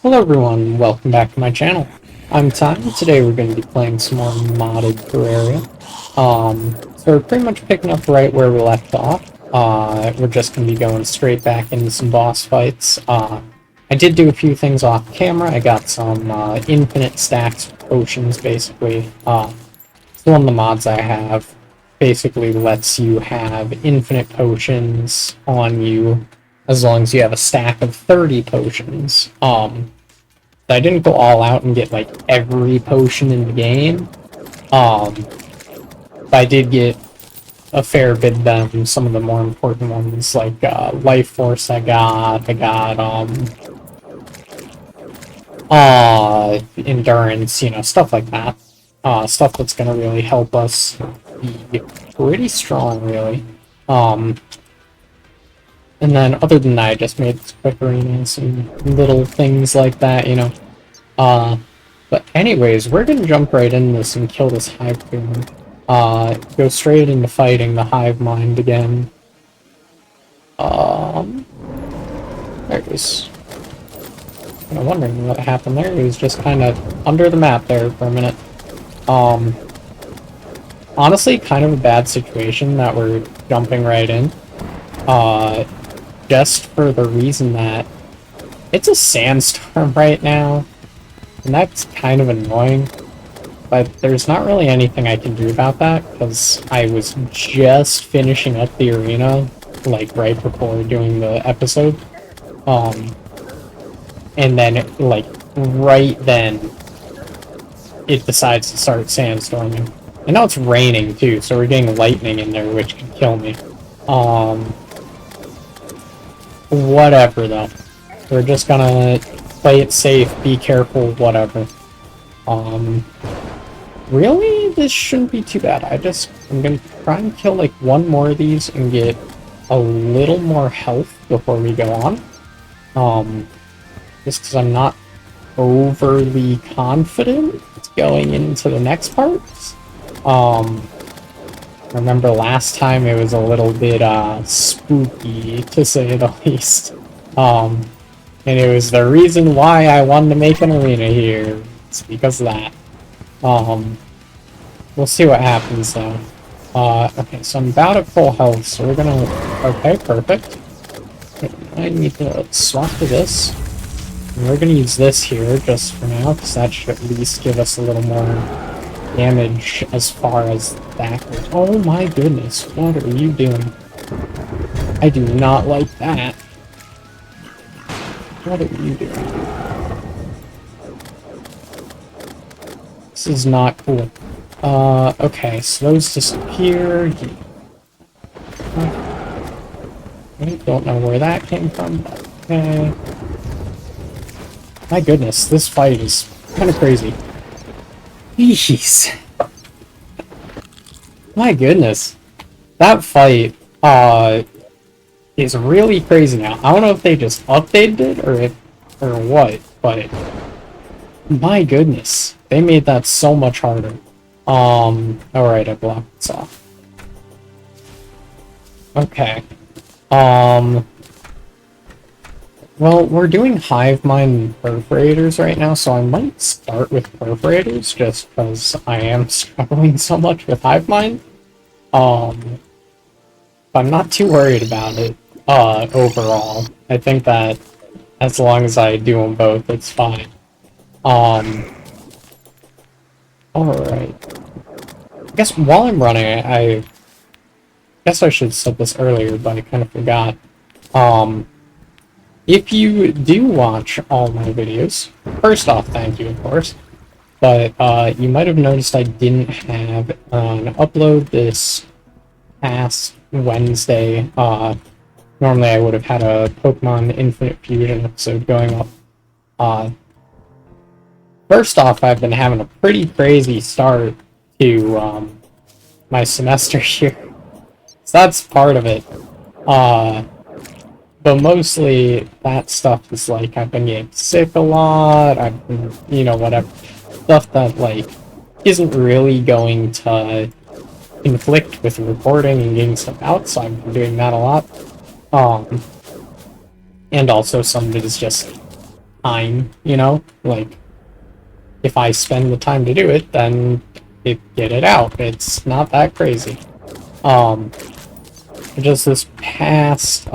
Hello everyone, welcome back to my channel. I'm Ty, and today we're going to be playing some more modded Terraria. So we're pretty much picking up right where we left off. We're just going to be going straight back into some boss fights. I did do a few things off camera. I got some infinite stacks of potions, basically. It's one of the mods I have. Basically lets you have infinite potions on you as long as you have a stack of 30 potions. I didn't go all out and get like every potion in the game. But I did get a fair bit of them, some of the more important ones like life force I got endurance, stuff like that. Stuff that's gonna really help us be pretty strong, really. And then other than that, I just made this quick arenas and little things like that. But anyways, we're gonna jump right into this and kill this hive queen. Go straight into fighting the hive mind again. There it is. I'm wondering what happened there. He was just kind of under the map there for a minute. Honestly, kind of a bad situation that we're jumping right in. Just for the reason that it's a sandstorm right now, and that's kind of annoying, but there's not really anything I can do about that, because I was just finishing up the arena, like, right before doing the episode, and then, right then, it decides to start sandstorming. And now it's raining, too, so we're getting lightning in there, which could kill me. Whatever, though. We're just gonna play it safe, be careful, whatever. Really? This shouldn't be too bad. I'm gonna try and kill, like, one more of these and get a little more health before we go on. Just because I'm not overly confident going into the next parts. Remember last time it was a little bit spooky, to say the least. And it was the reason why I wanted to make an arena here. It's because of that. We'll see what happens though. Okay, so I'm about at full health, so we're gonna... Okay, perfect. I need to swap to this. And we're gonna use this here just for now, because that should at least give us a little more damage as far as that goes. Oh my goodness, what are you doing? I do not like that. What are you doing? This is not cool. Okay, so those disappear. I don't know where that came from, but okay. My goodness, this fight is kind of crazy. Jeez. My goodness. That fight, is really crazy now. I don't know if they just updated it or what, but my goodness. They made that so much harder. Alright, I blocked this off. Okay. Well, we're doing hive mind perferators right now, so I might start with perferators just because I am struggling so much with hive mind. But I'm not too worried about it, overall. I think that as long as I do them both, it's fine. Alright. I guess while I'm running, I guess I should have said this earlier, but I kind of forgot. If you do watch all my videos, first off, thank you, of course, but you might have noticed I didn't have an upload this past Wednesday. Normally I would have had a Pokemon Infinite Fusion episode going up. First off, I've been having a pretty crazy start to my semester here, so that's part of it. But mostly that stuff is like I've been getting sick a lot. I've been, whatever stuff that like isn't really going to conflict with recording and getting stuff out. So I've been doing that a lot. And also some that is just time, you know? Like, if I spend the time to do it, then get it out. It's not that crazy. Just this past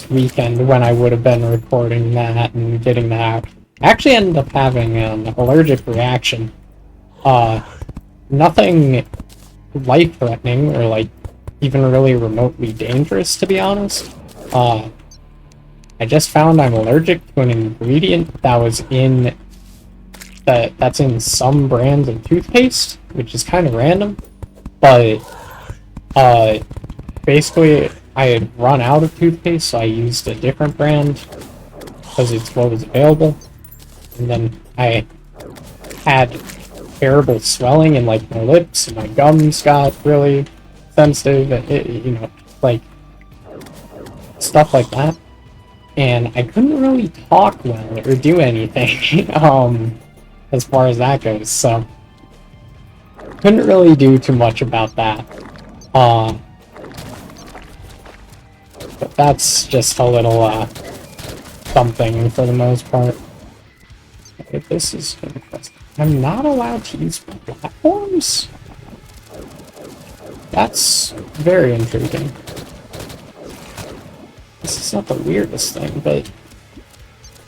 weekend when I would have been recording that and getting that out, I actually ended up having an allergic reaction. Nothing life-threatening or like even really remotely dangerous, to be honest. I just found I'm allergic to an ingredient that was in that's in some brands of toothpaste, which is kind of random. But basically, I had run out of toothpaste, so I used a different brand because it's what was available. And then I had terrible swelling in like my lips, and my gums got really sensitive. You know, like stuff like that. And I couldn't really talk well or do anything as far as that goes. So couldn't really do too much about that. But that's just a little something for the most part. Okay, this is interesting. I'm not allowed to use platforms? That's very intriguing. This is not the weirdest thing, but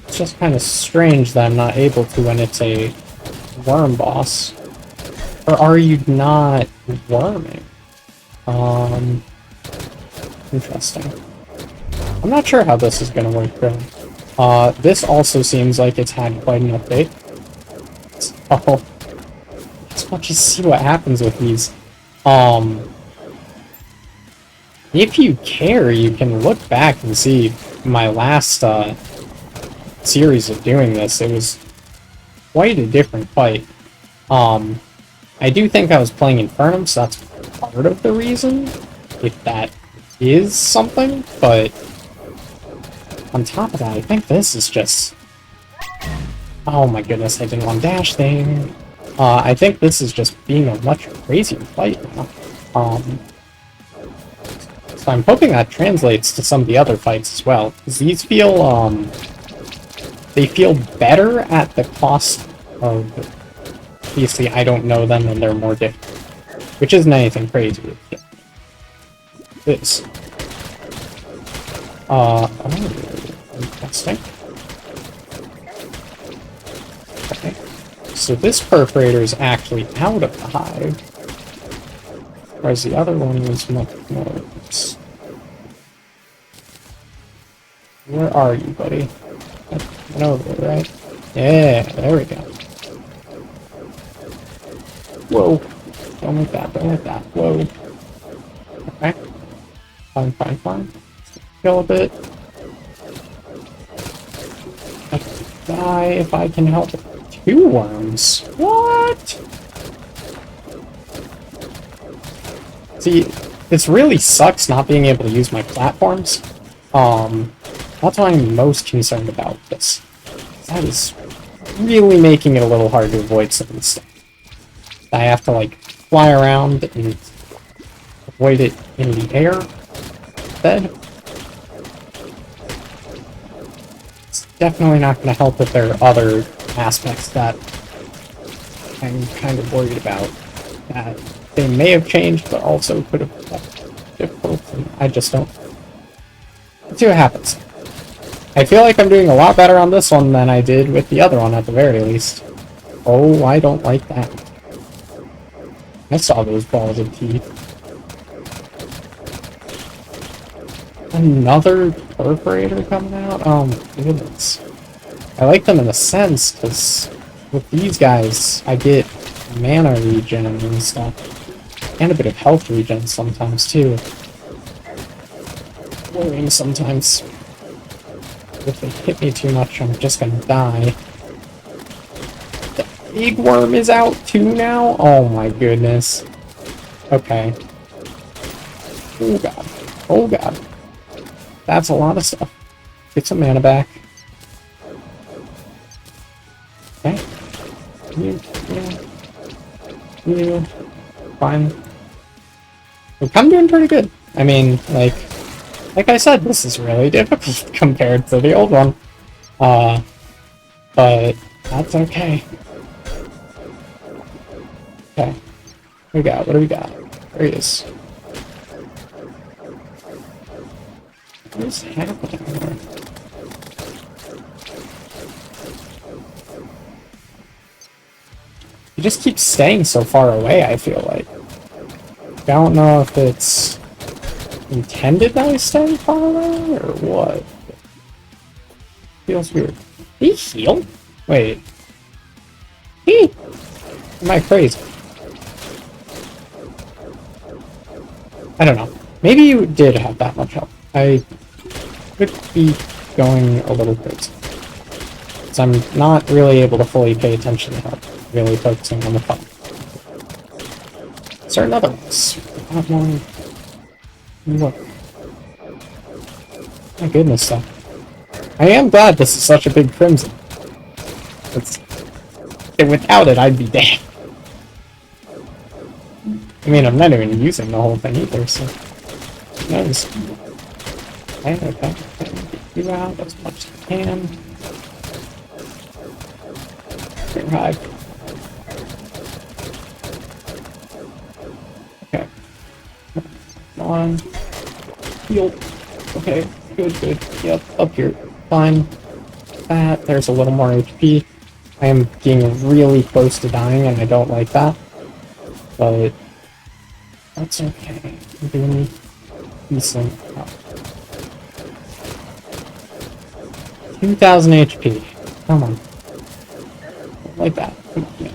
it's just kind of strange that I'm not able to when it's a worm boss. Or are you not worming? Interesting. I'm not sure how this is going to work, though. This also seems like it's had quite an update. So, let's just see what happens with these. If you care, you can look back and see my last series of doing this. It was quite a different fight. I do think I was playing Infernum, so that's part of the reason, if that is something, but on top of that, I think this is just... Oh my goodness, I didn't want dash thing. I think this is just being a much crazier fight now. So I'm hoping that translates to some of the other fights as well, because these feel, they feel better at the cost of... Obviously, I don't know them, and they're more difficult. Which isn't anything crazy. This. Oh, interesting. Okay. So this perforator is actually out of the hive. Whereas the other one was much more... Where are you, buddy? Went over there, right? Yeah, there we go. Whoa. Don't like that, don't like that. Whoa. Okay. Fine, fine, fine. Kill a bit. I can die if I can help it. 2 worms? What? See, this really sucks not being able to use my platforms. That's what I'm most concerned about this. That is really making it a little hard to avoid some of this stuff. I have to, like, fly around and avoid it in the air instead. It's definitely not going to help if there are other aspects that I'm kind of worried about. That they may have changed, but also could have been difficult, and I just don't... Let's see what happens. I feel like I'm doing a lot better on this one than I did with the other one, at the very least. Oh, I don't like that. I saw those balls of teeth. Another perforator coming out? Oh my goodness. I like them in a sense, because with these guys, I get mana regen and stuff. And a bit of health regen sometimes, too. Worrying sometimes. If they hit me too much, I'm just gonna die. The big worm is out too now? Oh my goodness. Okay. Oh god. Oh god. That's a lot of stuff. Get some mana back. Okay. You. Fine. I'm doing pretty good. I mean, like I said, this is really difficult compared to the old one. Uh, but that's okay. Okay. What do we got? What do we got? There he is. What is happening here? He just keeps staying so far away, I feel like. I don't know if it's intended that he's staying far away or what. Feels weird. Did he heal? Wait. Am I crazy? I don't know. Maybe you did have that much health. I could be going a little crazy. Because I'm not really able to fully pay attention to health. Really focusing on the fun. Is there another one? Not one. Look. My goodness, though. I am glad this is such a big crimson. Without it, I'd be dead. I mean, I'm not even using the whole thing either, so... Who knows? Okay. Get you out as much as I can. Clear hive. Okay. Come on. Heal. Okay, good. Yep, up here. Fine. That. There's a little more HP. I am getting really close to dying, and I don't like that. But that's okay. I'm doing decent. 2,000 HP. Come on. Like that. Come on. Yeah.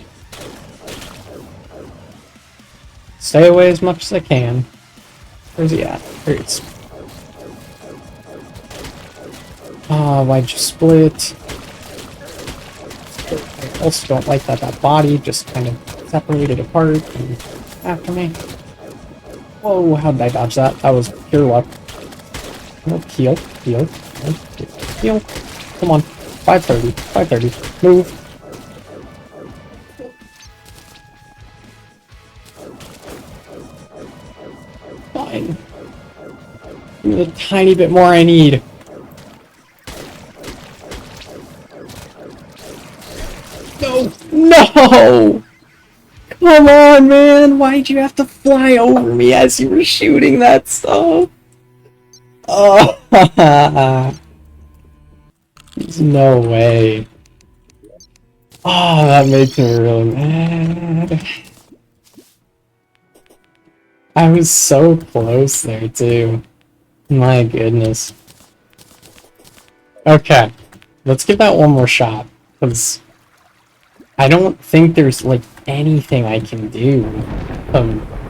Stay away as much as I can. Where's he at? There he is. Why'd you split? I also don't like that body just kind of separated apart and after me. Whoa, how did I dodge that? That was pure luck. No, heal. Come on. 530. Move. Fine. Give me the tiny bit more I need. No! Come on, man! Why'd you have to fly over me as you were shooting that stuff? Oh, there's no way. Oh, that makes me really mad. I was so close there, too. My goodness. Okay, let's give that one more shot, because I don't think there's, like, anything I can do,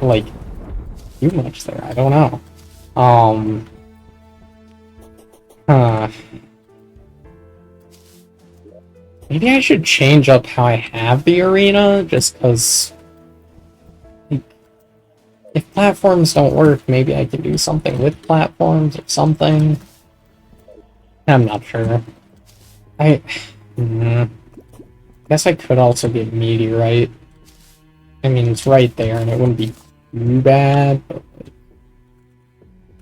like, too much there. I don't know. Maybe I should change up how I have the arena, just because, like, if platforms don't work, maybe I can do something with platforms or something. I'm not sure. Guess I could also get meteorite. I mean, it's right there, and it wouldn't be too bad, but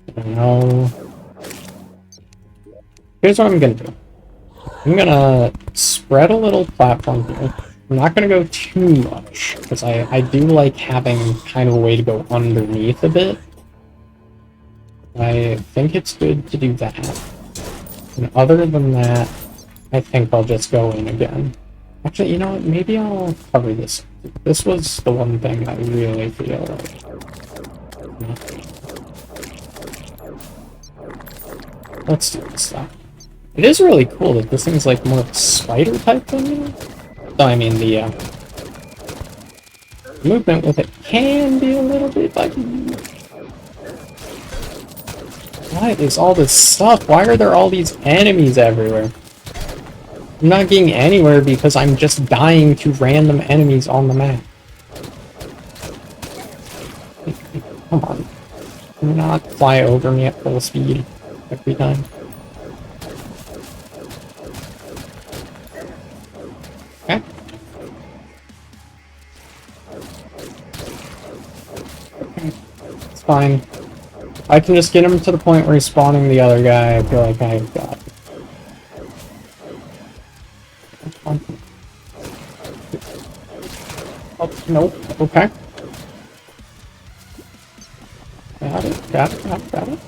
I don't know. Here's what I'm gonna do. I'm gonna spread a little platform here. I'm not gonna go too much, because I do like having kind of a way to go underneath a bit. I think it's good to do that. And other than that, I think I'll just go in again. Actually, you know what? Maybe I'll cover this. This was the one thing I really feel like. Let's do this stuff. It is really cool that this thing's like more spider type than me. So I mean the movement with it can be a little bit buggy. What is all this stuff? Why are there all these enemies everywhere? I'm not getting anywhere because I'm just dying to random enemies on the map. Come on. Do not fly over me at full speed every time. Okay. It's fine. I can just get him to the point where he's spawning the other guy. I feel like I've got it. Oh, nope. Okay. Got it, got it, got it, got it.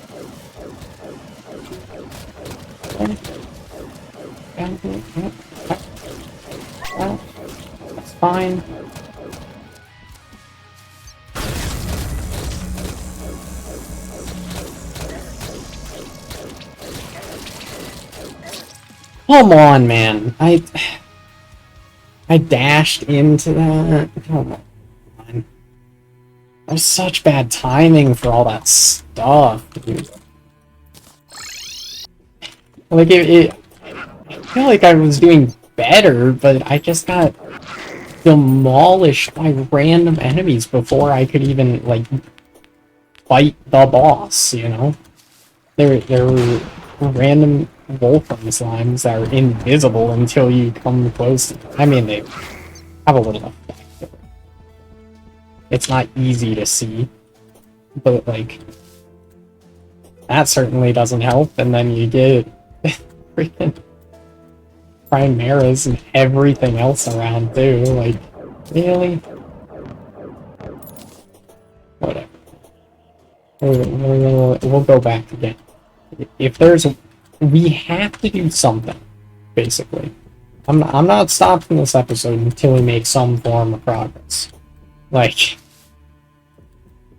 Okay. Got it, yep. Okay. Well, that's fine. Come on, man. I dashed into that. Come on. That was such bad timing for all that stuff, dude. Like, I feel like I was doing better, but I just got demolished by random enemies before I could even, like, fight the boss, you know? There were random Wolfram slimes that are invisible until you come close to them. I mean, they have a little effect. It's not easy to see, but, like, that certainly doesn't help, and then you get freaking Primaras and everything else around, too. Like, really? Whatever. We'll go back again. If there's... We have to do something, basically. I'm not stopping this episode until we make some form of progress. Like,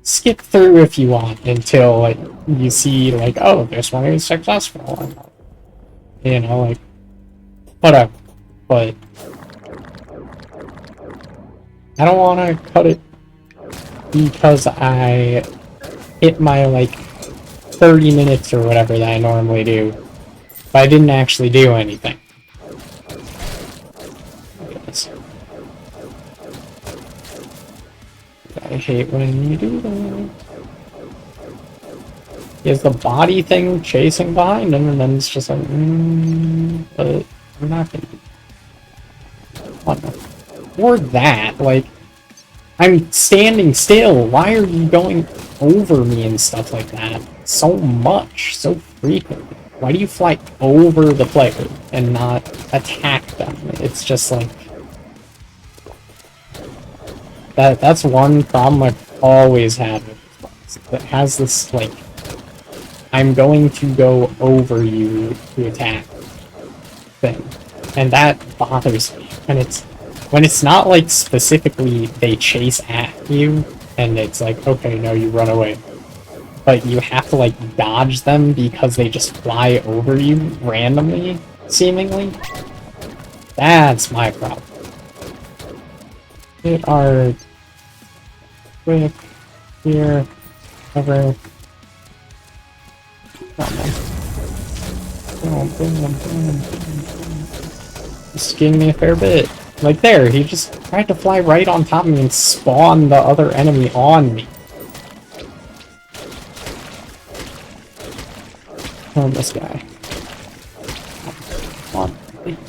skip through if you want until, like, you see, like, oh, this one is successful. You know, like, whatever. But I don't want to cut it because I hit my, like, 30 minutes or whatever that I normally do, but I didn't actually do anything. I hate when you do that. Is the body thing chasing behind him, and then it's just like, but I'm not gonna do it. Or that, like, I'm standing still, why are you going over me and stuff like that? So much, so frequently. Why do you fly over the player and not attack them? It's just like... That's one problem I've always had with this box. It has this, like, I'm going to go over you to attack thing. And that bothers me. And when it's not, like, specifically they chase at you, and it's like, okay, no, you run away. But you have to, like, dodge them because they just fly over you randomly, seemingly. That's my problem. It are quick here, over. Just giving me a fair bit. Like there, he just tried to fly right on top of me and spawn the other enemy on me. Oh, this guy. Come on.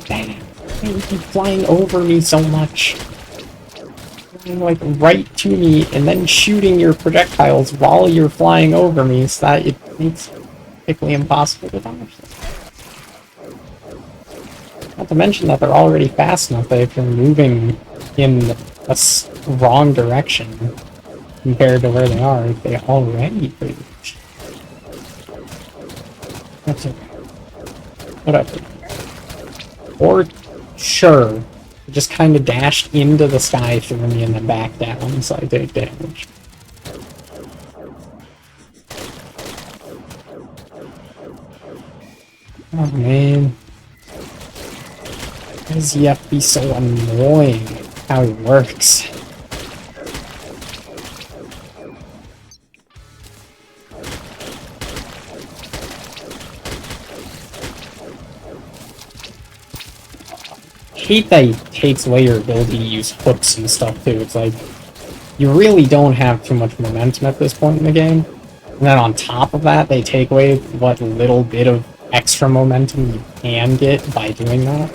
Damn. You keep flying over me so much. Flying, like, right to me, and then shooting your projectiles while you're flying over me, so that it makes it practically impossible to dodge them. Not to mention that they're already fast enough that if you're moving in a wrong direction compared to where they are, they already reach. That's okay. Whatever. Or, sure, just kind of dashed into the sky through me and then back down, so I take damage. Oh man. Why does he have to be so annoying how he works? I hate that he takes away your ability to use hooks and stuff too. It's like, you really don't have too much momentum at this point in the game. And then on top of that, they take away what little bit of extra momentum you can get by doing that.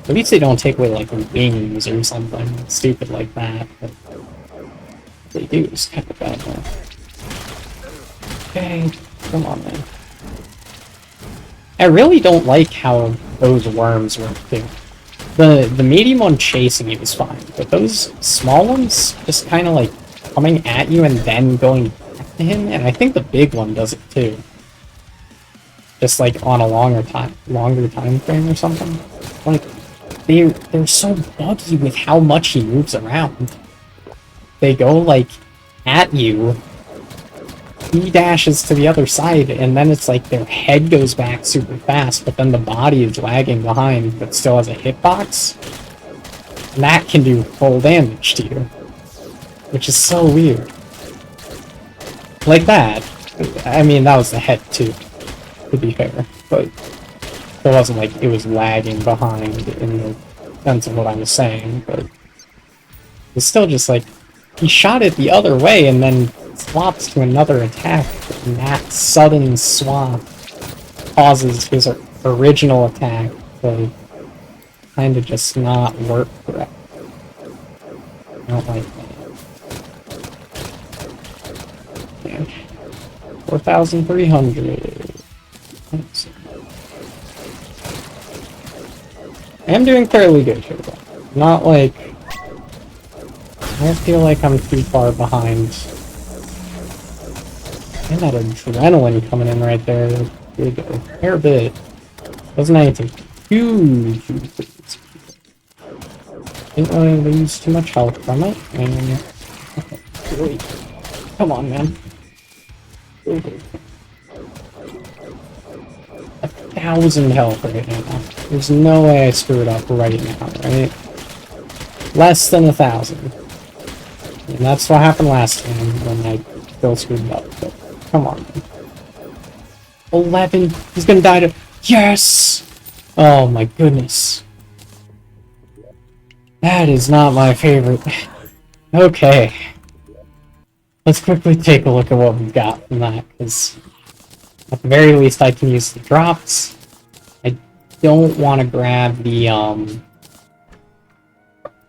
At least they don't take away, like, wings or something stupid like that. But what they do is kind of bad now. Okay, come on, man. I really don't like how those worms work too. The medium one chasing you is fine, but those small ones just kind of like coming at you and then going back to him, and I think the big one does it too. Just like on a longer time frame or something. Like they're so buggy with how much he moves around. They go like at you, he dashes to the other side, and then it's like their head goes back super fast, but then the body is lagging behind, but still has a hitbox. And that can do full damage to you, which is so weird. Like that. I mean, that was the head too, to be fair, but it wasn't like it was lagging behind in the sense of what I was saying, but it's still just like, he shot it the other way and then swaps to another attack, and that sudden swap causes his original attack to kind of just not work correctly. I don't like that. Yeah. 4,300. I am doing fairly good here, though. Not like... I don't feel like I'm too far behind. And that adrenaline coming in right there. Did a fair bit. Wasn't anything huge. Didn't really lose too much health from it. And okay, come on, man. 1,000 health right now. There's no way I screw it up right now, right? Less than 1,000. And that's what happened last time when I still screwed it up. But come on. 11. He's gonna die to... Yes! Oh my goodness. That is not my favorite. Okay. Let's quickly take a look at what we've got from that, because at the very least I can use the drops. I don't want to grab the,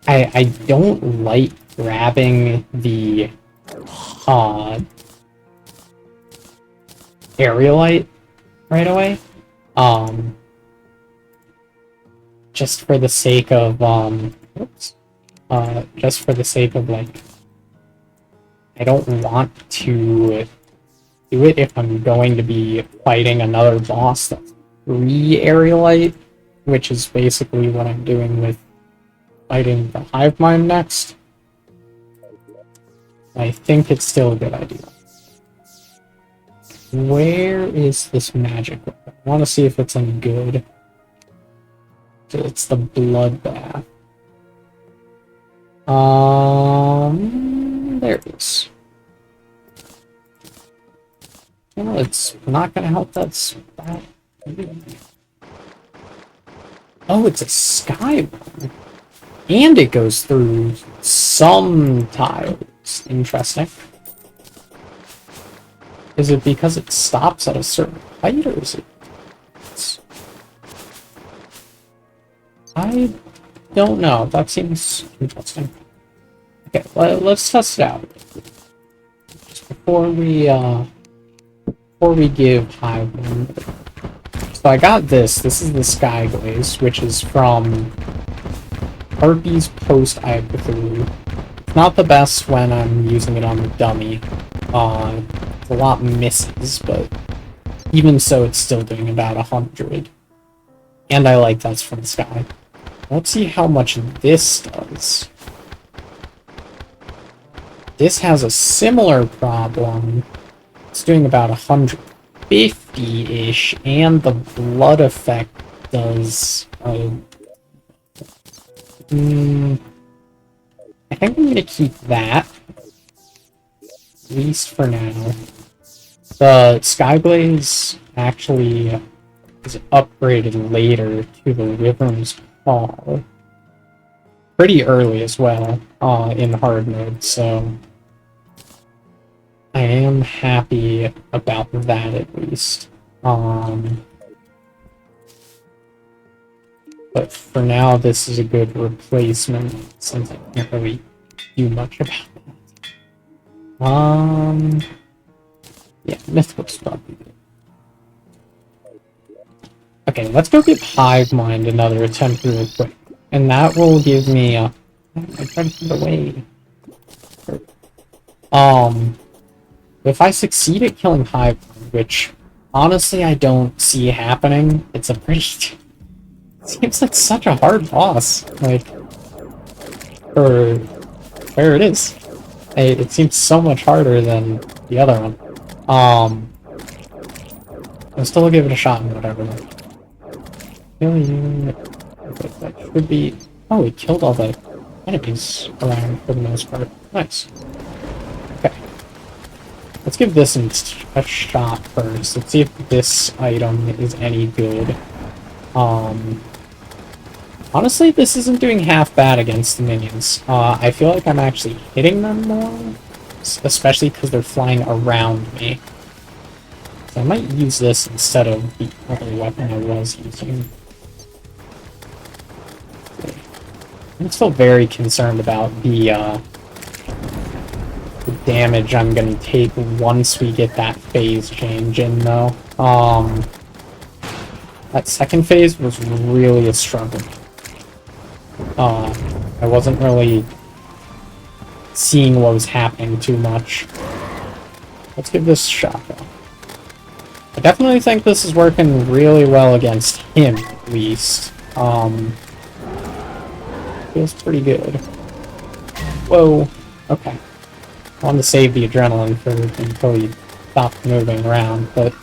I don't like grabbing the, aerialite right away. Just for the sake of, oops. Just for the sake of, like, I don't want to do it if I'm going to be fighting another boss that's re-aerialite, which is basically what I'm doing with fighting the hive mind next. I think it's still a good idea. Where is this magic weapon? I want to see if it's any good. It's the bloodbath. There it is. Well, it's not gonna help that spot. Oh, it's a sky one. And it goes through some tiles. Interesting. Is it because it stops at a certain height, or is it... I don't know. That seems interesting. Okay, let's test it out. Just before we give Hive one. So I got this. This is the Sky Glaze, which is from Harpy's Post Eye Cthulhu. It's not the best when I'm using it on the dummy. It's a lot misses, but even so, it's still doing about 100. And I like that's from the Sky. Let's see how much this does. This has a similar problem. It's doing about 150-ish, and the blood effect does... I think I'm going to keep that. At least for now. The Skyblaze actually is upgraded later to the Wyvern's Paw. Pretty early as well, in hard mode, so I am happy about that at least. But for now, this is a good replacement, since I can't really do much about that. Yeah, Mythical's probably good. Okay, let's go give Hive Mind another attempt real quick. And that will give me a... I tried to put it away. If I succeed at killing Hive Mind, which honestly I don't see happening, it's a pretty... It seems like such a hard boss. Like, for where it is. It seems so much harder than the other one. I'll still give it a shot and whatever. Kill you. That should be... Oh, it killed all the enemies around for the most part. Nice. Okay. Let's give this a shot first. Let's see if this item is any good. Honestly, this isn't doing half bad against the minions. I feel like I'm actually hitting them more, especially because they're flying around me. So I might use this instead of the other weapon I was using. I'm still very concerned about the damage I'm going to take once we get that phase change in, though. That second phase was really a struggle. I wasn't really seeing what was happening too much. Let's give this a shot, though. I definitely think this is working really well against him, at least. Feels pretty good. Whoa. Okay. I wanted to save the adrenaline for until he stopped moving around, but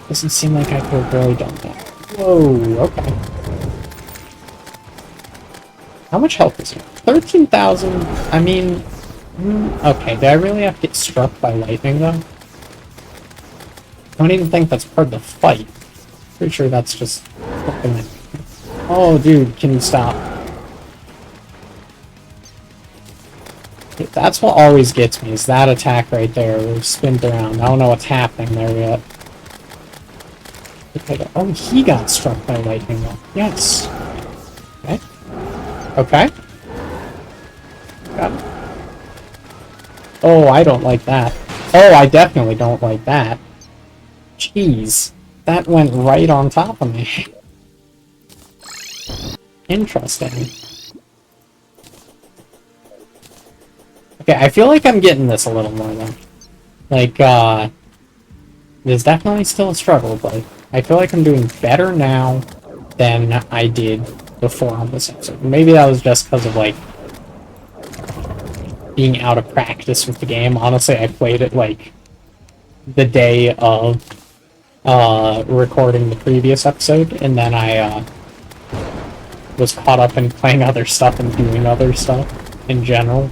doesn't seem like I could have really done that. Whoa, okay. How much health is here? 13,000? I mean... okay, do I really have to get struck by lightning, though? I don't even think that's part of the fight. Pretty sure that's just... Oh, dude, can you stop? That's what always gets me, is that attack right there, where he spins around. I don't know what's happening there yet. Oh, he got struck by lightning, though. Yes. Okay. Okay. Got it. Oh, I don't like that. Oh, I definitely don't like that. Jeez. That went right on top of me. Interesting. Okay, I feel like I'm getting this a little more, though. Like, there's definitely still a struggle, but I feel like I'm doing better now than I did before on this episode. Maybe that was just because of, like, being out of practice with the game. Honestly, I played it, like, the day of recording the previous episode, and then I was caught up in playing other stuff and doing other stuff in general.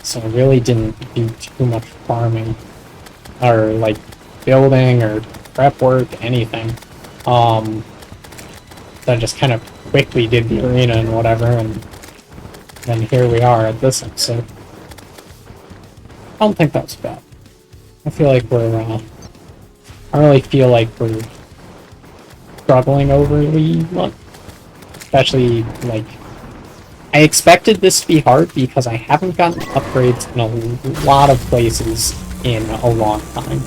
So I really didn't do too much farming, or like building, or prep work, anything. So I just kind of quickly did the arena and whatever, and then here we are at this episode. I don't think that's bad. I feel like we're, I don't really feel like we're struggling overly much. Especially, like, I expected this to be hard because I haven't gotten upgrades in a lot of places in a long time.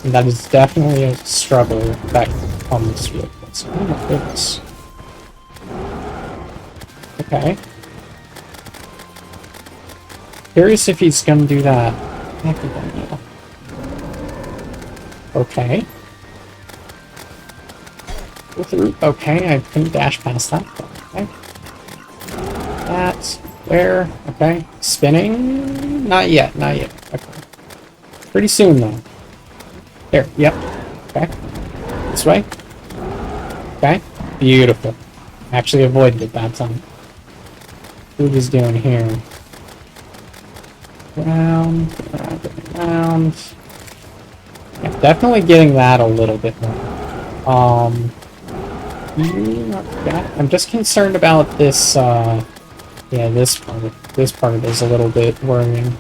And that is definitely a struggle that comes with this. Oh my goodness. Okay. Curious if he's gonna do that. I don't know. Okay. Go through. Okay, I couldn't dash past that. Okay. That's where. Okay. Spinning. Not yet. Not yet. Okay. Pretty soon though. There. Yep. Okay. This way. Okay. Beautiful. Actually avoided it that time. What is doing here? Round. Round. Yeah, definitely getting that a little bit more. I'm just concerned about this, yeah, this part is a little bit worrying.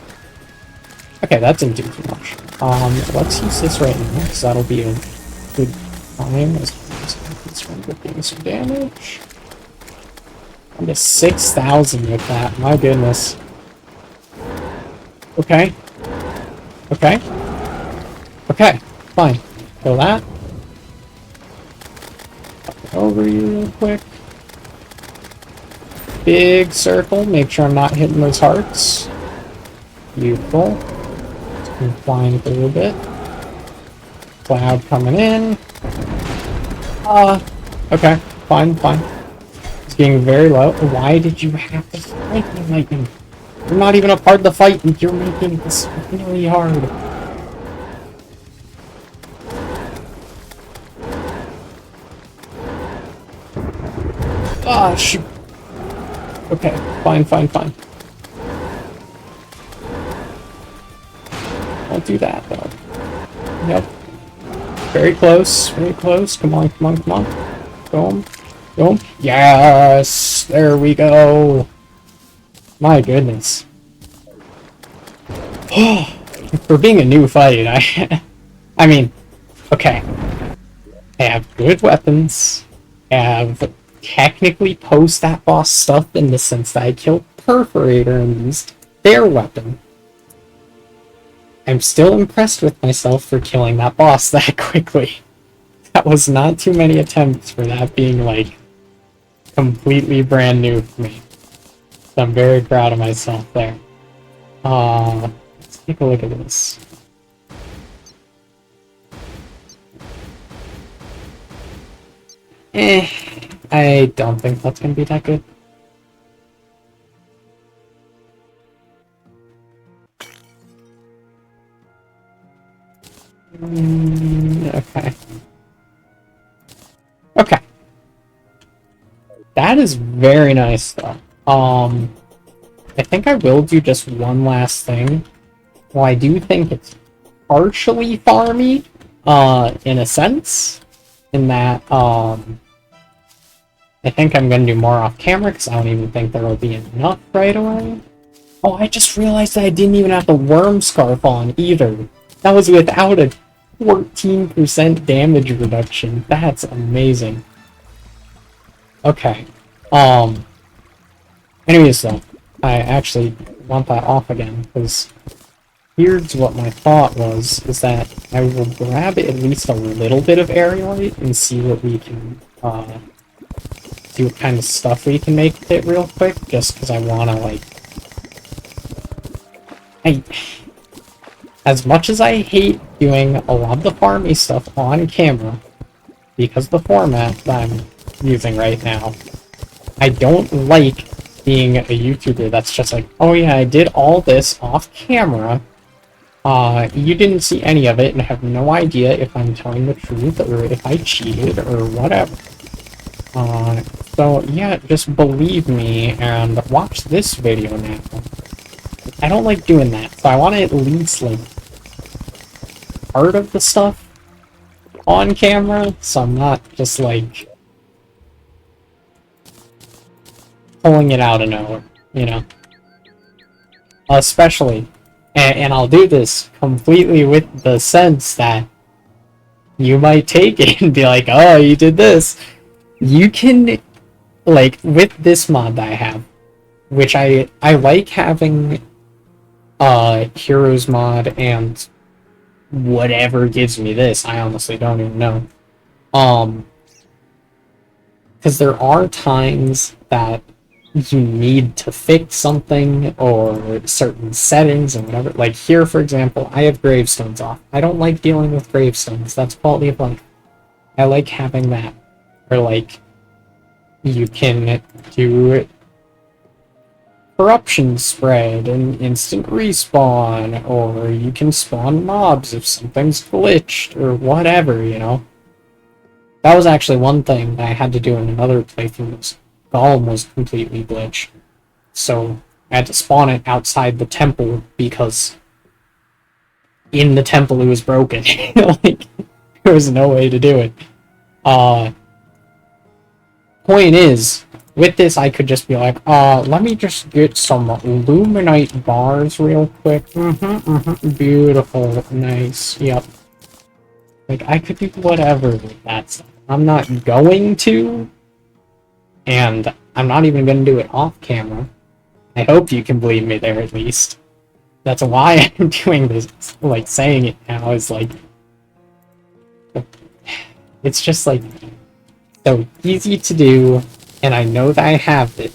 Okay, that didn't do too much. Let's use this right now, because that'll be a good time as I'm concerned with doing some damage. I'm to 6,000 with that, my goodness. Okay. Okay. Okay, fine. Kill that. Over you real quick. Big circle. Make sure I'm not hitting those hearts. Beautiful. Just been flying a little bit. Cloud coming in. Okay. Fine, fine. It's getting very low. Why did you have to fight me, Lightning? You're not even a part of the fight, and you're making this really hard. Ah, shoot. Okay, fine, fine, fine. Don't do that, though. Yep. Very close, very close. Come on, come on, come on. Boom. Boom. Yes! There we go! My goodness. For being a new fight, I mean, okay. I have good weapons. I have technically post that boss stuff in the sense that I killed Perforator and used their weapon. I'm still impressed with myself for killing that boss that quickly. That was not too many attempts for that being, like, completely brand new for me. So I'm very proud of myself there. Let's take a look at this. I don't think that's gonna be that good. Okay. Okay. That is very nice, though. I think I will do just one last thing. Well, I do think it's partially farmy, in a sense, in that, I think I'm gonna do more off camera, because I don't even think there will be enough right away. Oh, I just realized that I didn't even have the worm scarf on, either. That was without a 14% damage reduction. That's amazing. Okay. Anyways, though, I actually want that off again, because here's what my thought was, is that I will grab at least a little bit of aerolite and see what we can, see what kind of stuff we can make with it real quick, just because I want to, like... As much as I hate doing a lot of the farmy stuff on camera, because of the format that I'm using right now, I don't like being a YouTuber that's just like, oh yeah, I did all this off camera, you didn't see any of it and have no idea if I'm telling the truth or if I cheated or whatever. So yeah, just believe me and watch this video now. I don't like doing that, so I want to at least, like, part of the stuff on camera, so I'm not just, like, pulling it out of nowhere, you know? Especially, and I'll do this completely with the sense that you might take it and be like, oh, you did this. You can, like, with this mod that I have, which I like having Heroes mod and whatever gives me this, I honestly don't even know. Because there are times that you need to fix something or certain settings and whatever. Like here, for example, I have gravestones off. I don't like dealing with gravestones. That's quality of life. I like having that. Or like, you can do corruption spread and instant respawn, or you can spawn mobs if something's glitched, or whatever, you know? That was actually one thing that I had to do in another playthrough. Was Golem was completely glitched. So I had to spawn it outside the temple because in the temple it was broken. Like, there was no way to do it. Point is, with this I could just be like, let me just get some Luminite bars real quick. Beautiful, nice, yep. Like, I could do whatever with that stuff. I'm not going to, and I'm not even going to do it off camera. I hope you can believe me there, at least. That's why I'm doing this, like, saying it now is, like, It's just like so easy to do, and I know that I have it.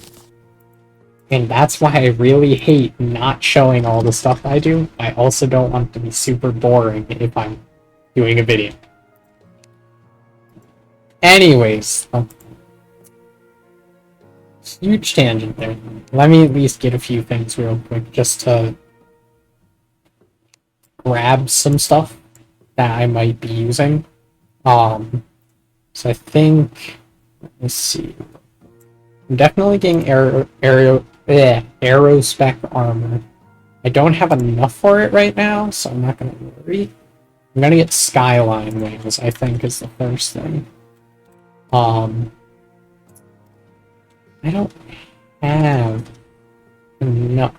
And that's why I really hate not showing all the stuff I do. I also don't want it to be super boring if I'm doing a video. Anyways, huge tangent there. Let me at least get a few things real quick just to grab some stuff that I might be using. So I think, let's see. I'm definitely getting aerospec armor. I don't have enough for it right now, so I'm not gonna worry. I'm gonna get skyline wings, I think, is the first thing. I don't have enough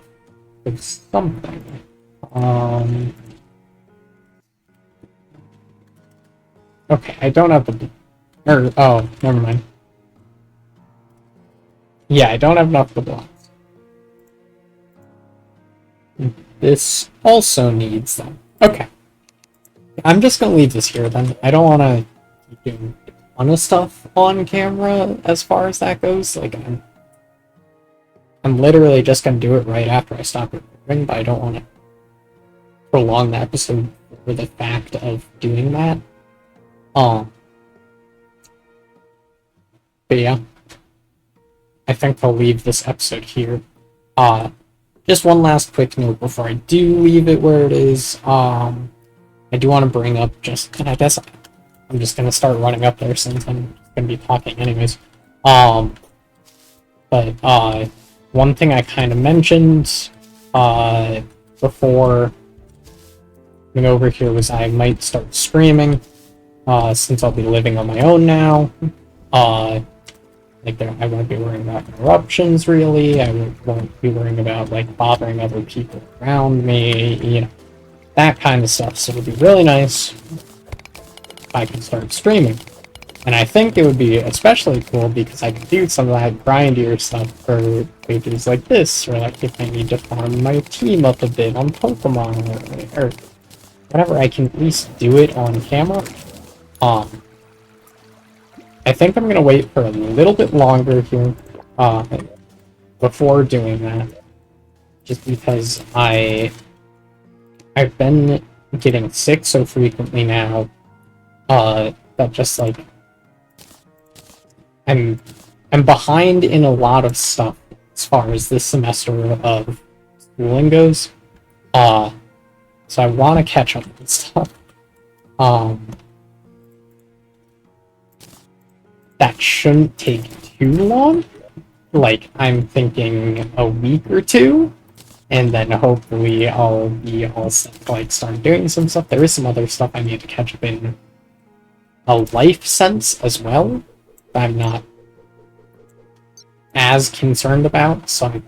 of something. Okay, I don't have the... oh, never mind. Yeah, I don't have enough of the blocks. This also needs them. Okay. I'm just gonna leave this here then. I don't want to keep doing a ton of stuff on camera as far as that goes. Like, I'm literally just gonna do it right after I stop recording, but I don't want to prolong the episode for the fact of doing that. But yeah. I think I'll leave this episode here. Just one last quick note before I do leave it where it is. I do want to bring up and I guess I'm just gonna start running up there since I'm gonna be talking anyways. But one thing I kind of mentioned before coming over here was I might start streaming since I'll be living on my own now. Like, I won't be worrying about interruptions, really. I won't be worrying about, like, bothering other people around me, you know, that kind of stuff. So it would be really nice if I could start streaming. And I think it would be especially cool because I could do some of that grindier stuff for pages like this, or, like, if I need to farm my team up a bit on Pokemon, or whatever, I can at least do it on camera. I think I'm going to wait for a little bit longer here before doing that, just because I've been getting sick so frequently now that just, like, I'm behind in a lot of stuff as far as this semester of schooling goes, so I want to catch up with stuff. That shouldn't take too long. Like, I'm thinking a week or two, and then hopefully I'll be all set to, like, start doing some stuff. There is some other stuff I need to catch up in a life sense as well that I'm not as concerned about, so I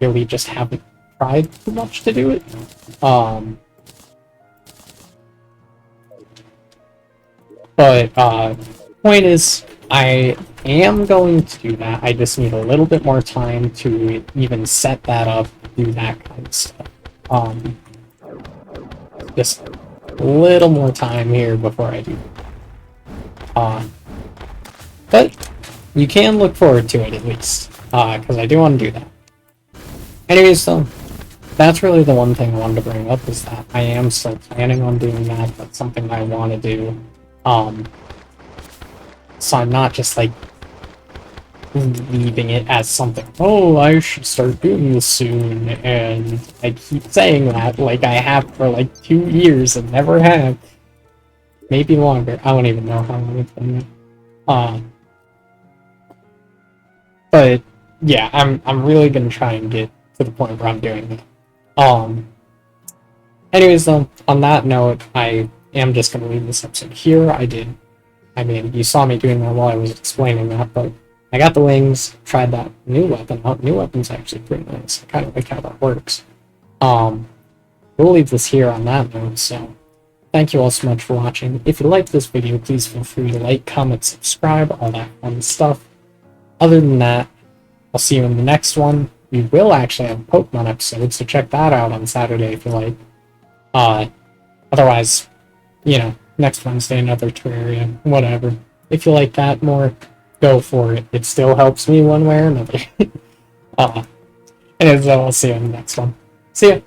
really just haven't tried too much to do it. But point is, I am going to do that. I just need a little bit more time to even set that up, do that kind of stuff. Just a little more time here before I do. But you can look forward to it at least, because I do want to do that. Anyways, though, that's really the one thing I wanted to bring up, is that I am still planning on doing that. That's something I want to do. So I'm not just, like, leaving it as something, oh, I should start doing this soon, and I keep saying that, like I have for, like, 2 years and never have. Maybe longer. I don't even know how long it's been. But, yeah, I'm really gonna try and get to the point where I'm doing that. Anyways, though, on that note, I am just gonna leave this episode here. I mean, you saw me doing that while I was explaining that, but I got the wings, tried that new weapon out. New weapon's actually pretty nice. I kind of like how that works. We'll leave this here on that note, so thank you all so much for watching. If you liked this video, please feel free to like, comment, subscribe, all that fun stuff. Other than that, I'll see you in the next one. We will actually have a Pokemon episode, so check that out on Saturday if you like. Otherwise, you know, next Wednesday another Terraria, whatever. If you like that more, go for it. It still helps me one way or another. uh, and I'll see you in the next one. See ya!